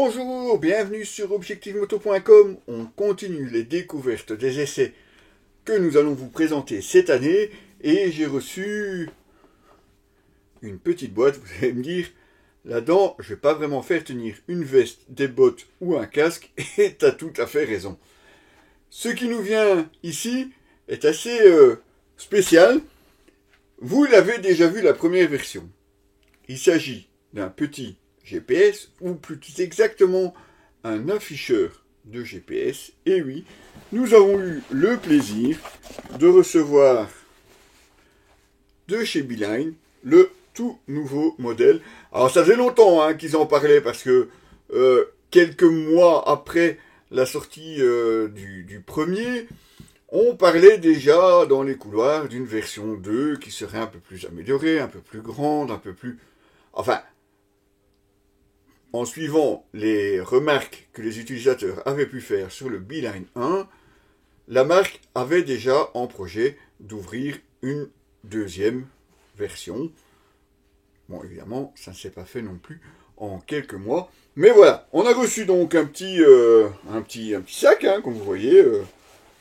Bonjour, bienvenue sur objectivemoto.com. On continue les découvertes des essais que nous allons vous présenter cette année. Et j'ai reçu une petite boîte, vous allez me dire, là-dedans, je ne vais pas vraiment faire tenir une veste, des bottes ou un casque. Et tu as tout à fait raison. Ce qui nous vient ici est assez spécial. Vous l'avez déjà vu la première version. Il s'agit d'un petit GPS, ou plus exactement un afficheur de GPS. Et oui, nous avons eu le plaisir de recevoir de chez Beeline le tout nouveau modèle. Alors ça faisait longtemps qu'ils en parlaient parce que quelques mois après la sortie du premier, on parlait déjà dans les couloirs d'une version 2 qui serait un peu plus améliorée, un peu plus grande, un peu plus... Enfin, en suivant les remarques que les utilisateurs avaient pu faire sur le Beeline 1, la marque avait déjà en projet d'ouvrir une deuxième version. Bon, évidemment, ça ne s'est pas fait non plus en quelques mois. Mais voilà, on a reçu donc un petit sac, comme vous voyez,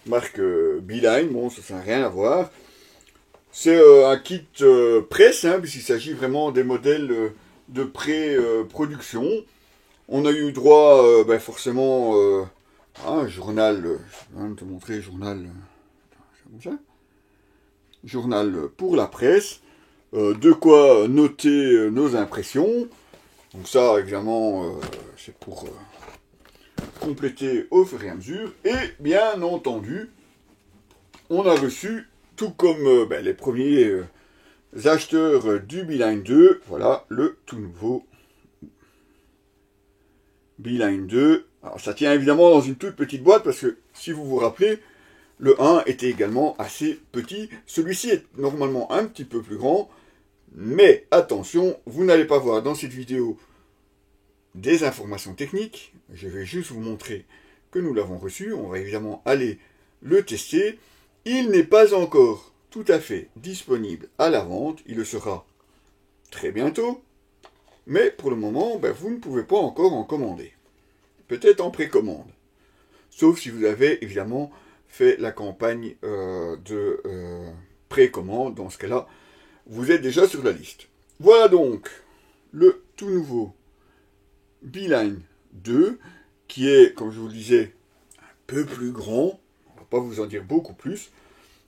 marque Beeline. Bon, ça n'a rien à voir. C'est un kit presse, puisqu'il s'agit vraiment des modèles de pré-production. On a eu droit, forcément, à un journal, je vais te montrer, journal pour la presse, de quoi noter nos impressions. Donc ça, évidemment, c'est pour compléter au fur et à mesure. Et bien entendu, on a reçu, tout comme les premiers acheteurs du Beeline 2, voilà, le tout nouveau Beeline 2. Alors ça tient évidemment dans une toute petite boîte, parce que si vous vous rappelez, le 1 était également assez petit. Celui-ci est normalement un petit peu plus grand, mais attention, vous n'allez pas voir dans cette vidéo des informations techniques. Je vais juste vous montrer que nous l'avons reçu. On va évidemment aller le tester. Il n'est pas encore tout à fait disponible à la vente. Il le sera très bientôt. Mais pour le moment, vous ne pouvez pas encore en commander. Peut-être en précommande. Sauf si vous avez évidemment fait la campagne de précommande. Dans ce cas-là, vous êtes déjà sur la liste. Voilà donc le tout nouveau Beeline 2, qui est, comme je vous le disais, un peu plus grand. On ne va pas vous en dire beaucoup plus.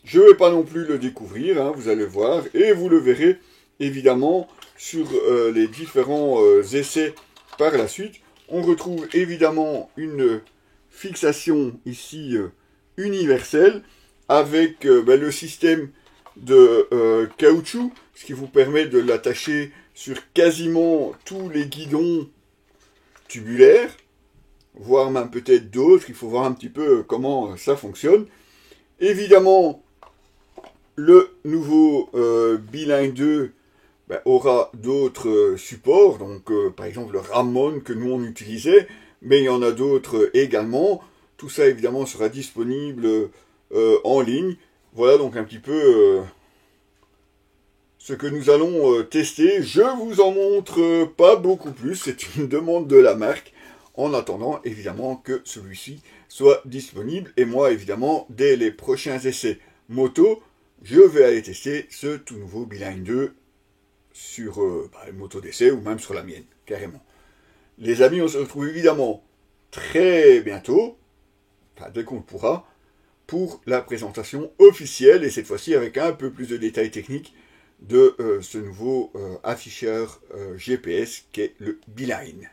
Je ne vais pas non plus le découvrir, vous allez voir, et vous le verrez évidemment sur les différents essais par la suite. On retrouve évidemment une fixation ici universelle avec le système de caoutchouc, ce qui vous permet de l'attacher sur quasiment tous les guidons tubulaires, voire même peut-être d'autres. Il faut voir un petit peu comment ça fonctionne. Évidemment, le nouveau Beeline 2 aura d'autres supports, donc par exemple le Ramon que nous on utilisait, mais il y en a d'autres également. Tout ça évidemment sera disponible en ligne. Voilà donc un petit peu ce que nous allons tester. Je vous en montre pas beaucoup plus, c'est une demande de la marque, en attendant évidemment que celui-ci soit disponible. Et moi évidemment, dès les prochains essais moto, je vais aller tester ce tout nouveau Beeline 2 sur une moto d'essai ou même sur la mienne, carrément. Les amis, on se retrouve évidemment très bientôt, dès qu'on le pourra, pour la présentation officielle, et cette fois-ci avec un peu plus de détails techniques de ce nouveau afficheur GPS qu'est le Beeline.